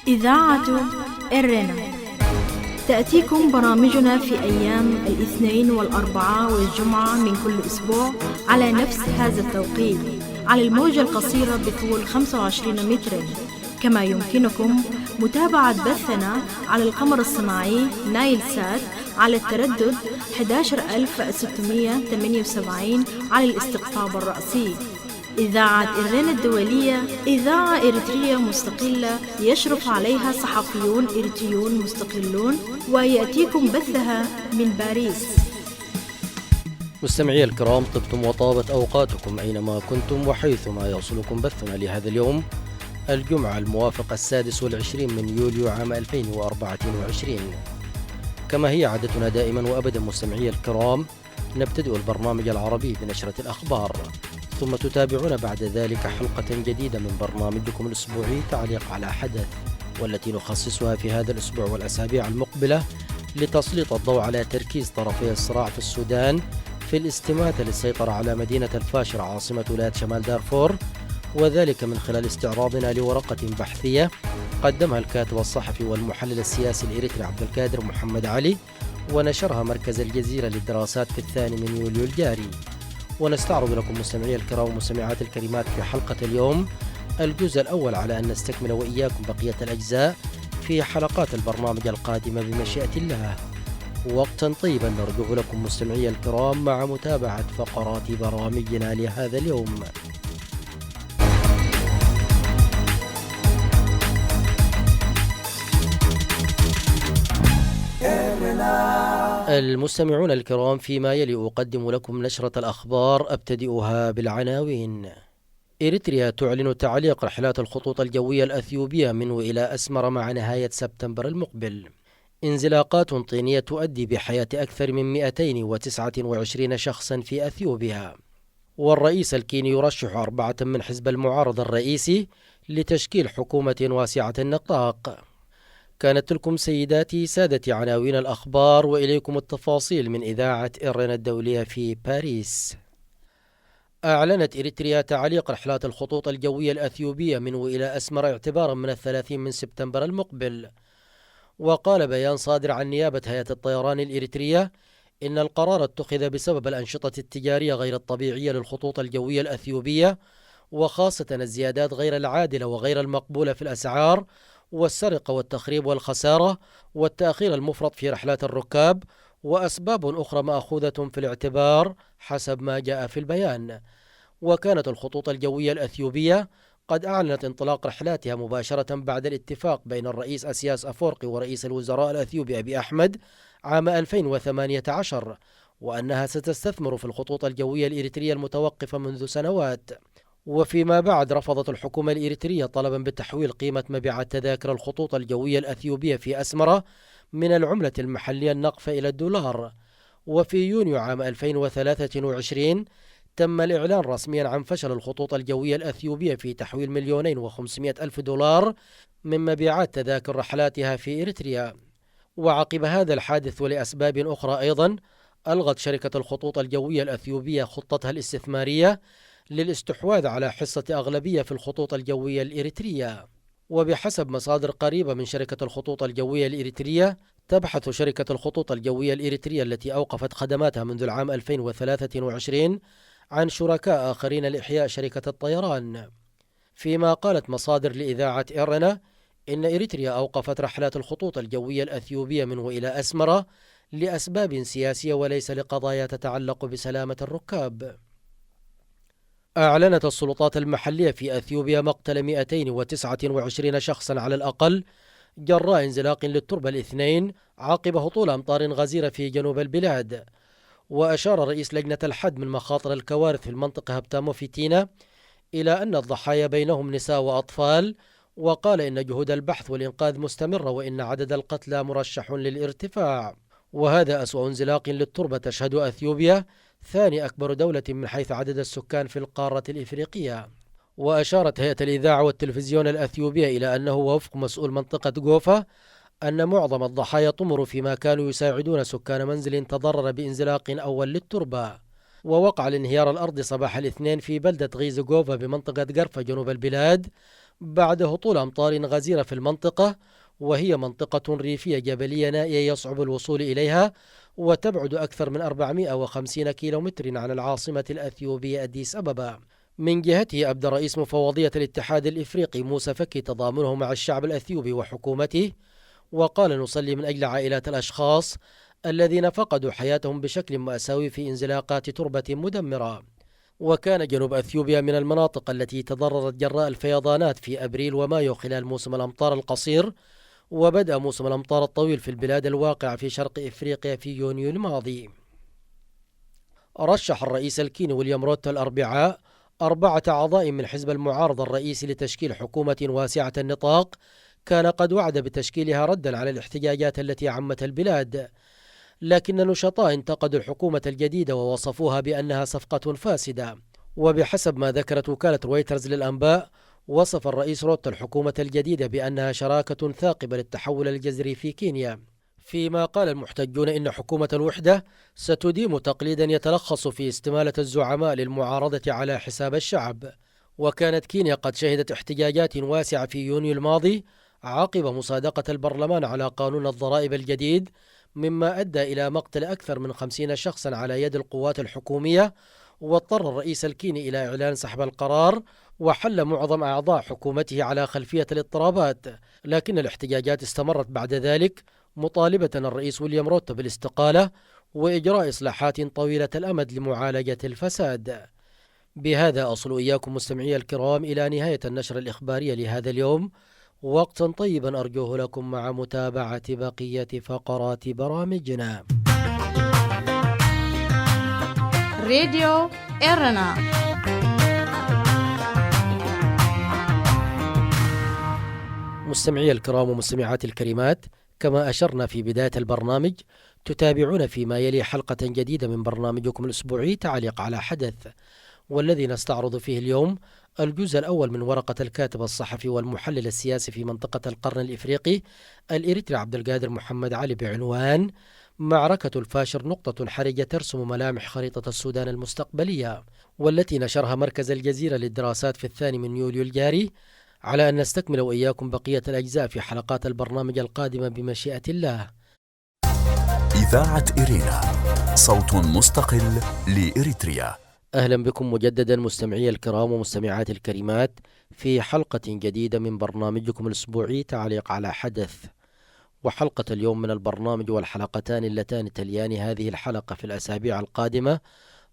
إذاعة إرنا تأتيكم برامجنا في أيام الاثنين والأربعاء والجمعة من كل أسبوع على نفس هذا التوقيت على الموجة القصيرة بطول 25 مترا. كما يمكنكم متابعة بثنا على القمر الصناعي نايل سات على التردد 11678 على الاستقطاب الرأسي. إذاعة إرنا الدولية إذاعة إريترية مستقلة يشرف عليها صحفيون إريتريون مستقلون، ويأتيكم بثها من باريس. مستمعي الكرام، طبتم وطابت أوقاتكم أينما كنتم وحيثما يوصلكم بثنا لهذا اليوم الجمعة الموافق 26 من يوليو عام 2024. كما هي عادتنا دائما وأبدا مستمعي الكرام، نبتدئ البرنامج العربي بنشرة الأخبار، ثم تتابعون بعد ذلك حلقة جديدة من برنامجكم الأسبوعي تعليق على حدث، والتي نخصصها في هذا الأسبوع والأسابيع المقبلة لتسليط الضوء على تركيز طرفي الصراع في السودان في الاستماتة للسيطرة على مدينة الفاشر عاصمة ولاية شمال دارفور، وذلك من خلال استعراضنا لورقة بحثية قدمها الكاتب الصحفي والمحلل السياسي الإريتري عبد القادر محمد علي، ونشرها مركز الجزيرة للدراسات في 2 من يوليو الجاري. ونستعرض لكم مستمعي الكرام ومستمعات الكريمات في حلقة اليوم الجزء الأول، على أن نستكمل وإياكم بقية الأجزاء في حلقات البرنامج القادمة بمشيئة الله. وقتا طيبا نرجوه لكم مستمعي الكرام مع متابعة فقرات برامجنا لهذا اليوم. المستمعون الكرام، فيما يلي أقدم لكم نشرة الأخبار أبتدئها بالعناوين. إريتريا تعلن تعليق رحلات الخطوط الجوية الأثيوبية من وإلى أسمر مع نهاية سبتمبر المقبل. انزلاقات طينية تؤدي بحياة أكثر من 229 شخصا في أثيوبيا. والرئيس الكيني يرشح 4 من حزب المعارضة الرئيسي لتشكيل حكومة واسعة النطاق. كانت لكم سيداتي سادتي عناوين الأخبار، وإليكم التفاصيل من إذاعة إرنا الدولية في باريس. أعلنت إريتريا تعليق رحلات الخطوط الجوية الأثيوبية من وإلى أسمر اعتبارا من 30 من سبتمبر المقبل. وقال بيان صادر عن نيابة هيئة الطيران الإريترية إن القرار اتخذ بسبب الأنشطة التجارية غير الطبيعية للخطوط الجوية الأثيوبية، وخاصة الزيادات غير العادلة وغير المقبولة في الأسعار، والسرقة والتخريب والخسارة، والتأخير المفرط في رحلات الركاب، وأسباب أخرى مأخوذة في الاعتبار حسب ما جاء في البيان. وكانت الخطوط الجوية الأثيوبية قد أعلنت انطلاق رحلاتها مباشرة بعد الاتفاق بين الرئيس أسياس أفورقي ورئيس الوزراء الأثيوبي أبي أحمد عام 2018، وأنها ستستثمر في الخطوط الجوية الإريترية المتوقفة منذ سنوات. وفيما بعد رفضت الحكومة الإريترية طلبا بتحويل قيمة مبيعات تذاكر الخطوط الجوية الأثيوبية في أسمرة من العملة المحلية النقفة إلى الدولار. وفي يونيو عام 2023 تم الإعلان رسميا عن فشل الخطوط الجوية الأثيوبية في تحويل 2,500,000 دولار من مبيعات تذاكر رحلاتها في إريتريا. وعقب هذا الحادث ولأسباب أخرى أيضا، ألغت شركة الخطوط الجوية الأثيوبية خطتها الاستثمارية للاستحواذ على حصة أغلبية في الخطوط الجوية الإريترية. وبحسب مصادر قريبة من شركة الخطوط الجوية الإريترية، تبحث شركة الخطوط الجوية الإريترية التي أوقفت خدماتها منذ العام 2023 عن شركاء آخرين لإحياء شركة الطيران. فيما قالت مصادر لإذاعة إرنا إن إريتريا أوقفت رحلات الخطوط الجوية الأثيوبية من وإلى أسمرة لأسباب سياسية وليس لقضايا تتعلق بسلامة الركاب. أعلنت السلطات المحلية في أثيوبيا مقتل 229 شخصا على الأقل جراء انزلاق للتربة الاثنين عقب هطول أمطار غزيرة في جنوب البلاد. وأشار رئيس لجنة الحد من مخاطر الكوارث في المنطقة هبتامو فيتينا إلى أن الضحايا بينهم نساء وأطفال، وقال إن جهود البحث والإنقاذ مستمرة وإن عدد القتلى مرشح للارتفاع. وهذا أسوأ انزلاق للتربة تشهد أثيوبيا، ثاني أكبر دولة من حيث عدد السكان في القارة الإفريقية. وأشارت هيئة الإذاعة والتلفزيون الأثيوبية إلى أنه وفق مسؤول منطقة غوفا أن معظم الضحايا طمروا فيما كانوا يساعدون سكان منزل تضرر بانزلاق أول للتربة. ووقع الانهيار الأرضي صباح الاثنين في بلدة غيزغوفا بمنطقة غرفة جنوب البلاد بعد هطول أمطار غزيرة في المنطقة، وهي منطقة ريفية جبلية نائية يصعب الوصول إليها، وتبعد أكثر من 450 كيلومتر عن العاصمة الأثيوبية أديس أبابا. من جهته أبدى رئيس مفوضية الاتحاد الإفريقي موسى فكي تضامنه مع الشعب الأثيوبي وحكومته، وقال: نصلي من أجل عائلات الأشخاص الذين فقدوا حياتهم بشكل مأساوي في انزلاقات تربة مدمرة. وكان جنوب أثيوبيا من المناطق التي تضررت جراء الفيضانات في أبريل ومايو خلال موسم الأمطار القصير، وبدأ موسم الأمطار الطويل في البلاد الواقع في شرق إفريقيا في يونيو الماضي. رشح الرئيس الكيني ويليام روتو الأربعاء 4 أعضاء من حزب المعارضة الرئيسي لتشكيل حكومة واسعة النطاق كان قد وعد بتشكيلها ردا على الاحتجاجات التي عمت البلاد، لكن نشطاء انتقدوا الحكومة الجديدة ووصفوها بأنها صفقة فاسدة. وبحسب ما ذكرت وكالة رويترز للأنباء، وصف الرئيس روتو الحكومة الجديدة بأنها شراكة ثاقبة للتحول الجذري في كينيا، فيما قال المحتجون إن حكومة الوحدة ستديم تقليدا يتلخص في استمالة الزعماء للمعارضة على حساب الشعب. وكانت كينيا قد شهدت احتجاجات واسعة في يونيو الماضي عقب مصادقة البرلمان على قانون الضرائب الجديد، مما أدى إلى مقتل أكثر من 50 شخصا على يد القوات الحكومية. واضطر الرئيس الكيني إلى إعلان سحب القرار، وحل معظم أعضاء حكومته على خلفية الاضطرابات، لكن الاحتجاجات استمرت بعد ذلك، مطالبة الرئيس ويليام روتو بالاستقالة وإجراء إصلاحات طويلة الأمد لمعالجة الفساد. بهذا أصل إياكم مستمعي الكرام إلى نهاية النشر الإخبارية لهذا اليوم. وقتا طيبا أرجوه لكم مع متابعة بقية فقرات برامجنا. راديو إيرنا. مستمعي الكرام ومستمعات الكريمات، كما أشرنا في بداية البرنامج، تتابعون فيما يلي حلقة جديدة من برنامجكم الأسبوعي تعليق على حدث، والذي نستعرض فيه اليوم الجزء الأول من ورقة الكاتب الصحفي والمحلل السياسي في منطقة القرن الإفريقي الإريتري عبد القادر محمد علي بعنوان: معركة الفاشر نقطة حرجة ترسم ملامح خريطة السودان المستقبلية، والتي نشرها مركز الجزيرة للدراسات في 2 يوليو الجاري، على أن نستكمل وإياكم بقية الأجزاء في حلقات البرنامج القادمة بمشيئة الله. إذاعة إيرينا، صوت مستقل لإريتريا. أهلا بكم مجددا مستمعي الكرام ومستمعات الكريمات في حلقة جديدة من برنامجكم الأسبوعي تعليق على حدث. وحلقة اليوم من البرنامج والحلقتان اللتان تليان هذه الحلقة في الأسابيع القادمة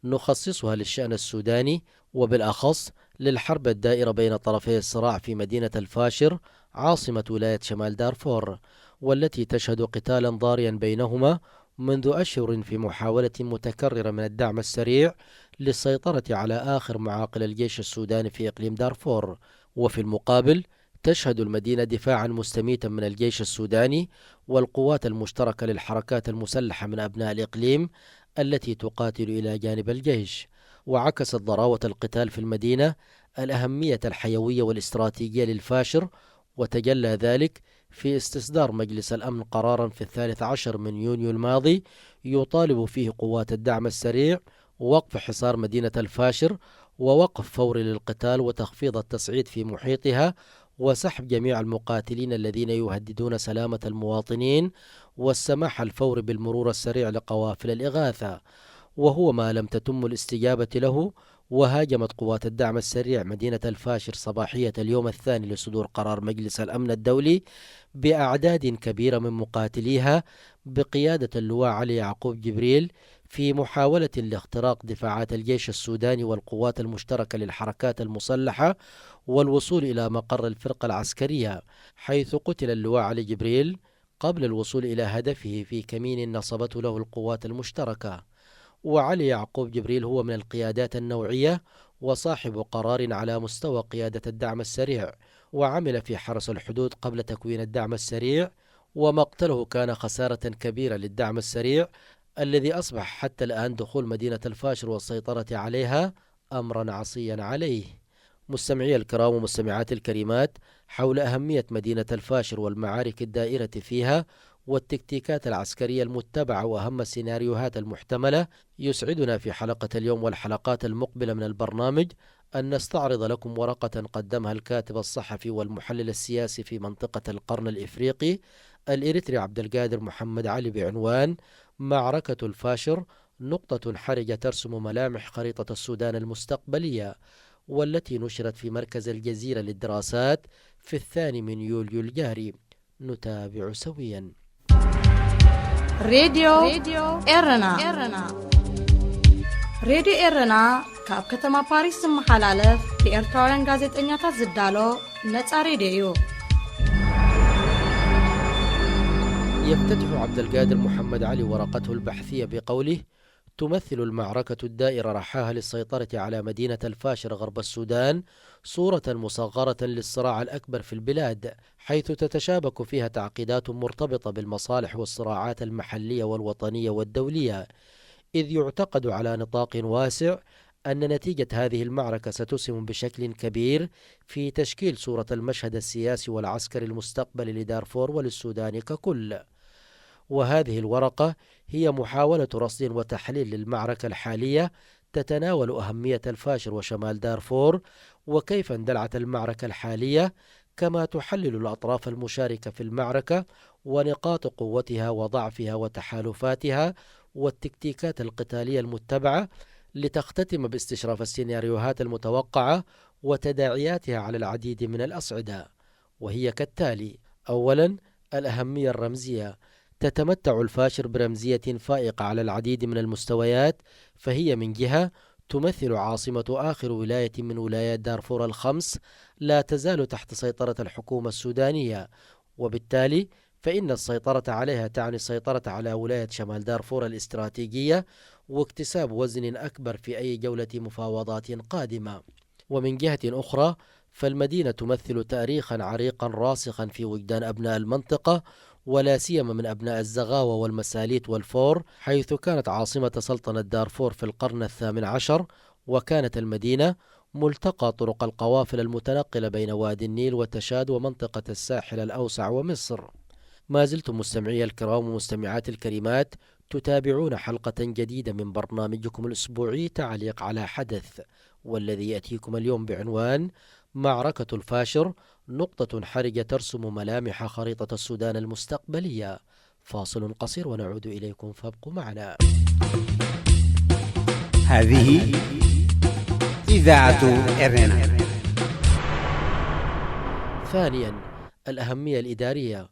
نخصصها للشأن السوداني، وبالأخص للحرب الدائرة بين طرفي الصراع في مدينة الفاشر عاصمة ولاية شمال دارفور، والتي تشهد قتالا ضاريا بينهما منذ أشهر في محاولة متكررة من الدعم السريع للسيطرة على آخر معاقل الجيش السوداني في إقليم دارفور. وفي المقابل تشهد المدينة دفاعا مستميتا من الجيش السوداني والقوات المشتركة للحركات المسلحة من أبناء الإقليم التي تقاتل إلى جانب الجيش. وعكست ضراوة القتال في المدينة الأهمية الحيوية والاستراتيجية للفاشر، وتجلى ذلك في استصدار مجلس الأمن قرارا في 13 يونيو الماضي يطالب فيه قوات الدعم السريع وقف حصار مدينة الفاشر ووقف فوري للقتال وتخفيض التصعيد في محيطها وسحب جميع المقاتلين الذين يهددون سلامة المواطنين والسماح الفوري بالمرور السريع لقوافل الإغاثة، وهو ما لم تتم الاستجابة له. وهاجمت قوات الدعم السريع مدينة الفاشر صباحية اليوم الثاني لصدور قرار مجلس الأمن الدولي بأعداد كبيرة من مقاتليها بقيادة اللواء علي يعقوب جبريل في محاولة لاختراق دفاعات الجيش السوداني والقوات المشتركة للحركات المسلحة والوصول إلى مقر الفرقة العسكرية، حيث قتل اللواء علي جبريل قبل الوصول إلى هدفه في كمين نصبته له القوات المشتركة. وعلي يعقوب جبريل هو من القيادات النوعية وصاحب قرار على مستوى قيادة الدعم السريع، وعمل في حرس الحدود قبل تكوين الدعم السريع، ومقتله كان خسارة كبيرة للدعم السريع الذي أصبح حتى الآن دخول مدينة الفاشر والسيطرة عليها أمرا عصيا عليه. مستمعي الكرام ومستمعات الكريمات، حول أهمية مدينة الفاشر والمعارك الدائرة فيها والتكتيكات العسكرية المتبعة وأهم السيناريوهات المحتملة، يسعدنا في حلقة اليوم والحلقات المقبلة من البرنامج أن نستعرض لكم ورقة قدمها الكاتب الصحفي والمحلل السياسي في منطقة القرن الإفريقي الإريتري عبد القادر محمد علي بعنوان معركة الفاشر، نقطة حرجة ترسم ملامح خريطة السودان المستقبلية، والتي نشرت في مركز الجزيرة للدراسات في 2 يوليو الجاري. نتابع سويا. راديو إيرنا راديو إيرنا كاب كتما باريس محلالف بإرتوارن غازيتنياتا زدالو نتا راديو. يفتتح عبد القادر محمد علي ورقته البحثية بقوله: تمثل المعركة الدائرة رحاها للسيطرة على مدينة الفاشر غرب السودان صورة مصغرة للصراع الأكبر في البلاد، حيث تتشابك فيها تعقيدات مرتبطة بالمصالح والصراعات المحلية والوطنية والدولية، إذ يعتقد على نطاق واسع أن نتيجة هذه المعركة ستسهم بشكل كبير في تشكيل صورة المشهد السياسي والعسكري المستقبلي لدارفور وللسودان ككل. وهذه الورقة هي محاولة رصد وتحليل للمعركة الحالية، تتناول أهمية الفاشر وشمال دارفور وكيف اندلعت المعركة الحالية، كما تحلل الأطراف المشاركة في المعركة ونقاط قوتها وضعفها وتحالفاتها والتكتيكات القتالية المتبعة، لتختتم باستشراف السيناريوهات المتوقعة وتداعياتها على العديد من الأصعدة، وهي كالتالي: أولا، الأهمية الرمزية. تتمتع الفاشر برمزية فائقة على العديد من المستويات، فهي من جهة تمثل عاصمة آخر ولاية من ولايات دارفور الخمس لا تزال تحت سيطرة الحكومة السودانية، وبالتالي فإن السيطرة عليها تعني السيطرة على ولاية شمال دارفور الاستراتيجية واكتساب وزن أكبر في أي جولة مفاوضات قادمة. ومن جهة أخرى فالمدينة تمثل تاريخا عريقا راسخا في وجدان أبناء المنطقة، ولا سيما من أبناء الزغاوة والمساليت والفور، حيث كانت عاصمة سلطنة دارفور في القرن ال18، وكانت المدينة ملتقى طرق القوافل المتنقلة بين وادي النيل وتشاد ومنطقة الساحل الأوسع ومصر. ما زلتم مستمعي الكرام ومستمعات الكريمات تتابعون حلقة جديدة من برنامجكم الأسبوعي تعليق على حدث، والذي يأتيكم اليوم بعنوان معركة الفاشر، نقطة حرجة ترسم ملامح خريطة السودان المستقبلية. فاصل قصير ونعود إليكم، فابقوا معنا. هذه إذاعة إيرنا. ثانيا، الأهمية الإدارية.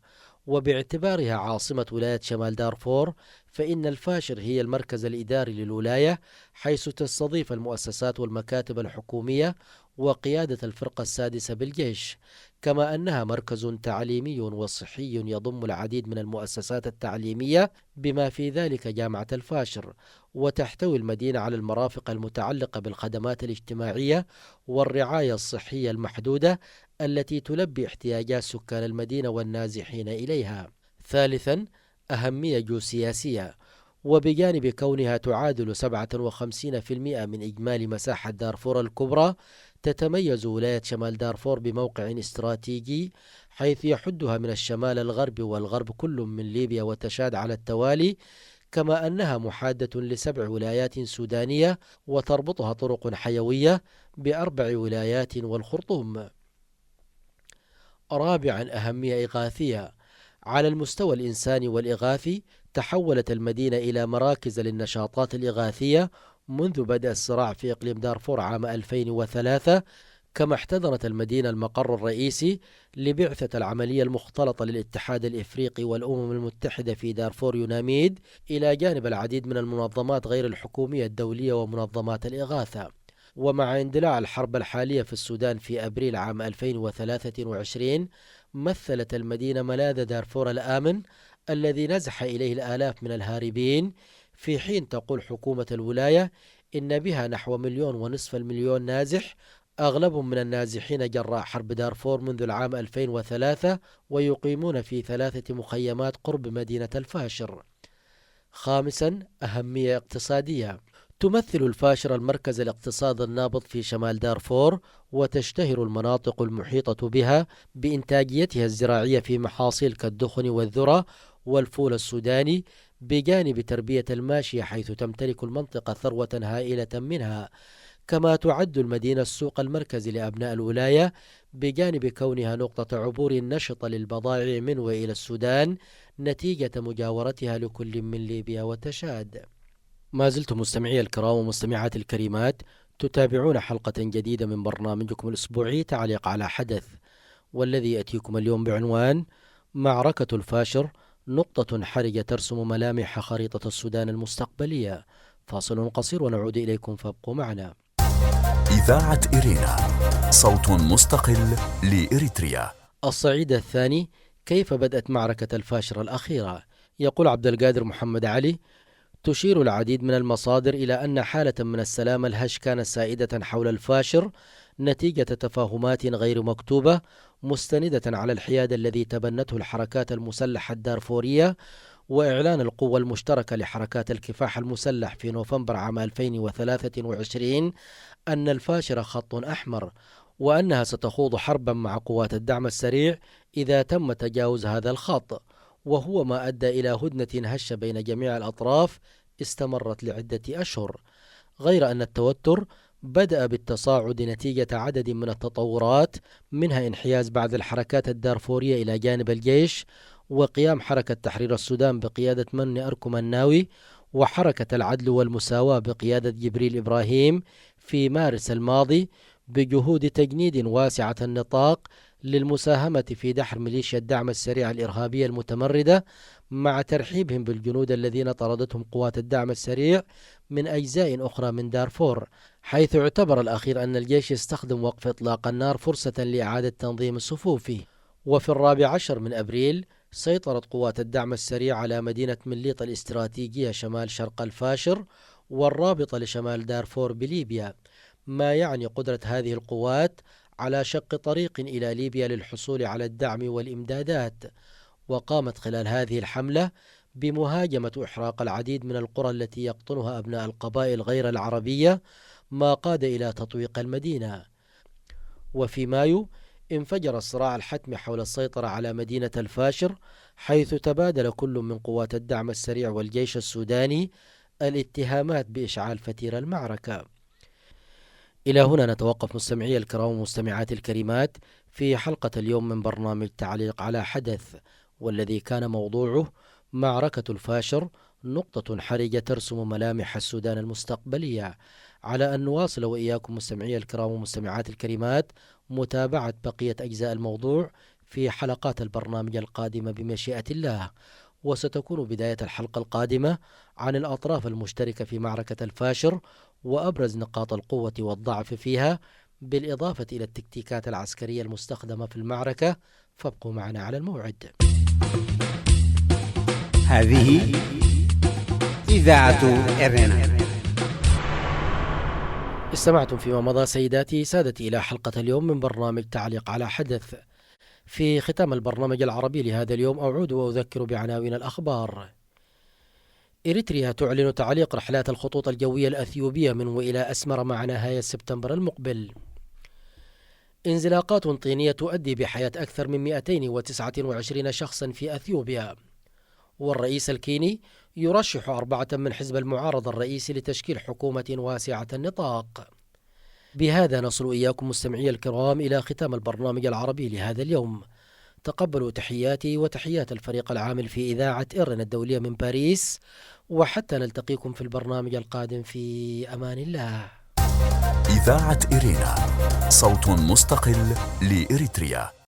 وباعتبارها عاصمة ولاية شمال دارفور، فإن الفاشر هي المركز الإداري للولاية، حيث تستضيف المؤسسات والمكاتب الحكومية وقيادة الفرقة السادسة بالجيش، كما أنها مركز تعليمي وصحي يضم العديد من المؤسسات التعليمية بما في ذلك جامعة الفاشر، وتحتوي المدينة على المرافق المتعلقة بالخدمات الاجتماعية والرعاية الصحية المحدودة التي تلبي احتياجات سكان المدينة والنازحين إليها. ثالثا، أهمية جيوسياسية. وبجانب كونها تعادل 57% من إجمالي مساحة دارفور الكبرى، تتميز ولاية شمال دارفور بموقع استراتيجي، حيث يحدها من الشمال الغربي والغرب كل من ليبيا وتشاد على التوالي، كما أنها محادة ل7 ولايات سودانية وتربطها طرق حيوية ب4 ولايات والخرطوم. رابعا، أهمية إغاثية. على المستوى الإنساني والإغاثي، تحولت المدينة إلى مراكز للنشاطات الإغاثية منذ بدء الصراع في إقليم دارفور عام 2003، كما احتضنت المدينة المقر الرئيسي لبعثة العملية المختلطة للاتحاد الإفريقي والأمم المتحدة في دارفور يوناميد، إلى جانب العديد من المنظمات غير الحكومية الدولية ومنظمات الإغاثة. ومع اندلاع الحرب الحالية في السودان في أبريل عام 2023، مثلت المدينة ملاذ دارفور الآمن الذي نزح إليه الآلاف من الهاربين، في حين تقول حكومة الولاية إن بها نحو 1.5 مليون نازح، أغلبهم من النازحين جراء حرب دارفور منذ العام 2003، ويقيمون في 3 مخيمات قرب مدينة الفاشر. خامسا، أهمية اقتصادية. تمثل الفاشر المركز الاقتصادي النابض في شمال دارفور، وتشتهر المناطق المحيطة بها بإنتاجيتها الزراعية في محاصيل كالدخن والذرة والفول السوداني، بجانب تربية الماشية، حيث تمتلك المنطقة ثروة هائلة منها، كما تعد المدينة السوق المركزي لأبناء الولاية، بجانب كونها نقطة عبور نشطة للبضائع من وإلى السودان نتيجة مجاورتها لكل من ليبيا وتشاد. ما زلتم مستمعي الكرام ومستمعات الكريمات تتابعون حلقة جديدة من برنامجكم الأسبوعي تعليق على حدث، والذي يأتيكم اليوم بعنوان معركة الفاشر، نقطة حرجة ترسم ملامح خريطة السودان المستقبلية. فاصل قصير ونعود إليكم، فابقوا معنا. إذاعة إرينا، صوت مستقل لإريتريا. الصعيد الثاني، كيف بدأت معركة الفاشر الأخيرة؟ يقول عبد القادر محمد علي: تشير العديد من المصادر إلى أن حالة من السلام الهش كانت سائدة حول الفاشر نتيجة تفاهمات غير مكتوبة مستندة على الحياد الذي تبنته الحركات المسلحة الدارفورية، وإعلان القوة المشتركة لحركات الكفاح المسلح في نوفمبر عام 2023 أن الفاشر خط أحمر، وأنها ستخوض حربا مع قوات الدعم السريع إذا تم تجاوز هذا الخط، وهو ما أدى إلى هدنة هشة بين جميع الأطراف استمرت لعدة أشهر. غير أن التوتر بدأ بالتصاعد نتيجة عدد من التطورات، منها انحياز بعض الحركات الدارفورية إلى جانب الجيش، وقيام حركة تحرير السودان بقيادة من أركم الناوي، وحركة العدل والمساواة بقيادة جبريل إبراهيم في مارس الماضي بجهود تجنيد واسعة النطاق للمساهمة في دحر ميليشيا الدعم السريع الإرهابية المتمردة، مع ترحيبهم بالجنود الذين طردتهم قوات الدعم السريع من أجزاء أخرى من دارفور، حيث اعتبر الأخير أن الجيش يستخدم وقف إطلاق النار فرصة لإعادة تنظيم الصفوف. وفي 14 من أبريل سيطرت قوات الدعم السريع على مدينة مليط الاستراتيجية شمال شرق الفاشر والرابطة لشمال دارفور بليبيا، ما يعني قدرة هذه القوات على شق طريق إلى ليبيا للحصول على الدعم والإمدادات. وقامت خلال هذه الحملة بمهاجمة وإحراق العديد من القرى التي يقطنها أبناء القبائل غير العربية، ما قاد إلى تطويق المدينة. وفي مايو انفجر الصراع الحتمي حول السيطرة على مدينة الفاشر، حيث تبادل كل من قوات الدعم السريع والجيش السوداني الاتهامات بإشعال فتيل المعركة. إلى هنا نتوقف مستمعي الكرام ومستمعات الكريمات في حلقة اليوم من برنامج تعليق على حدث، والذي كان موضوعه معركة الفاشر، نقطة حرجة ترسم ملامح السودان المستقبلية. على أن نواصل وإياكم مستمعي الكرام ومستمعات الكريمات متابعة بقية أجزاء الموضوع في حلقات البرنامج القادمة بمشيئة الله، وستكون بداية الحلقة القادمة عن الأطراف المشتركة في معركة الفاشر وأبرز نقاط القوة والضعف فيها، بالإضافة إلى التكتيكات العسكرية المستخدمة في المعركة. فابقوا معنا على الموعد. هذه إذاعة إرينا. استمعتم فيما مضى سيداتي سادتي إلى حلقة اليوم من برنامج تعليق على حدث. في ختام البرنامج العربي لهذا اليوم أعود وأذكر بعناوين الأخبار. إريتريا تعلن تعليق رحلات الخطوط الجوية الأثيوبية من وإلى أسمر مع نهاية سبتمبر المقبل. انزلاقات طينية تؤدي بحياة أكثر من 229 شخصا في أثيوبيا. والرئيس الكيني يرشح 4 من حزب المعارضة الرئيسي لتشكيل حكومة واسعة النطاق. بهذا نصل إياكم مستمعي الكرام إلى ختام البرنامج العربي لهذا اليوم. تقبلوا تحياتي وتحيات الفريق العامل في إذاعة إرنا الدولية من باريس، وحتى نلتقيكم في البرنامج القادم في أمان الله. إذاعة إرينا، صوت مستقل لإريتريا.